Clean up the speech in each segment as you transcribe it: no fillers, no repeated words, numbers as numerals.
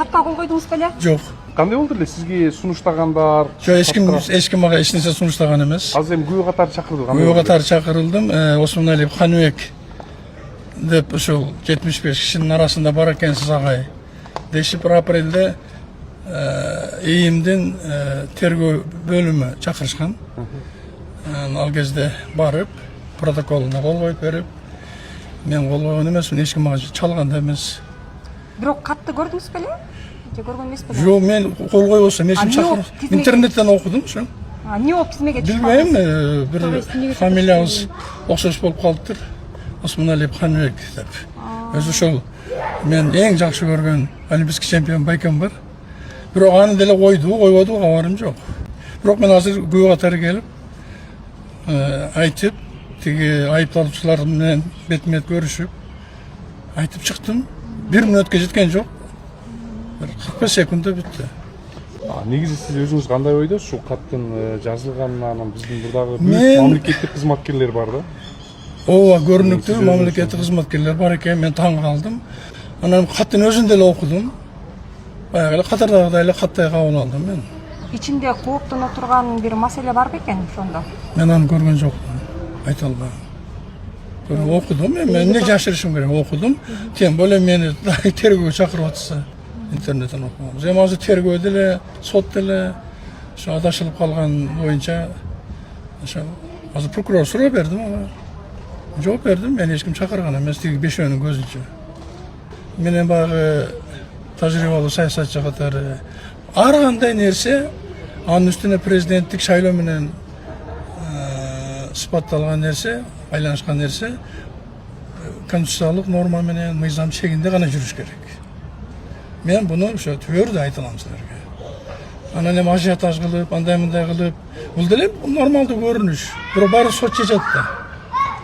катка кол койдуңуз беле? Жок. Кандай болду эле сизге сунуштагандар? Жок, эч ким мага эч нерсе сунуштаган эмес. Азыр эми күбө катары чакырдык. Күбө катары чакырылдым. Осмоналиев Ханыбек деп ушул 75 кишинин арасында бар экенсиз агай. Дешип апрелде ИИМдин тергөө бөлүмү чакырышкан. Ал кезде барып, протоколуна кол коюп берип, мен кол койгон эмесмин, эч ким мага чалган да эмес. Бирок катты көрдүңүз беле? Же көргөн эмес беле? Жок, мен кол койбосом, эч ким чакырып. Интернеттен окудум ушу. Эмне болуп тизмеге чыкпадыңыз? Билбейм, бир фамилиябыз окшош болуп калыптыр. Осмоналиев Ханыбек деп. Өзү ошол мен эң жакшы көргөн олимпийский чемпион байкем бар. Бирок аны деле койбоду, кабарым жок. Бирок мен азыр күбө катары келип айтып, тиги айыпталуучулар менен бетме-бет көрүшүп айтып чыктым. 1 мүнөткө жеткен жок. 45 секундда бүттү. Негизи сиз өзүңүз кандай ойдосуз? Ушул каттын жазылганына анан биздин бурдагы мамлекеттик кызматкерлер бар да. Ооба, көрүнүктүү мамлекеттик кызматкерлер бар экен, мен таң калдым. Анан каттын өзүн деле окудум. Баягы эле катардагыдай эле каттай кабыл алдым мен. Ичинде кооптоно турган бир маселе бар бекен ошондо? Мен аны көргөн жокмун, айта албайм. Окудум, мен эмне жашырышым керек, окудум. Тем более мени тергөөгө чакырып атса, интернеттен окугам. Эми азыр тергөө деле, сот деле ошо адашылып калган боюнча ошо азыр прокурор суроо бердим, ага. Жооп бердим, мени эч ким чакырган эмес, тиги бешөөнүн көзүнчө. Менен баягы тажрыйбалуу саясатчы катары ар кандай нерсе анын үстүнө президенттик шайлоо менен сыпатталган нерсе, айланышкан нерсе конституциялык норма менен мыйзам чегинде гана жүрүш керек. Мен буну ошо түбөрдү айта алам силерге. Анан эми ажиотаж кылып, андай-мындай кылып, бул деле нормалдуу көрүнүш. Бирок баары сот чечет да.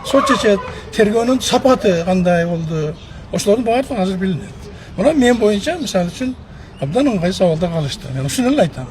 Сот чечет, тергөөнүн сапаты кандай болду, ошолордун баардыгы азыр билинет. Мына мен боюнча, мисалы үчүн, абдан ыңгай сабалдар калышты. Мен ушуну эле айтам.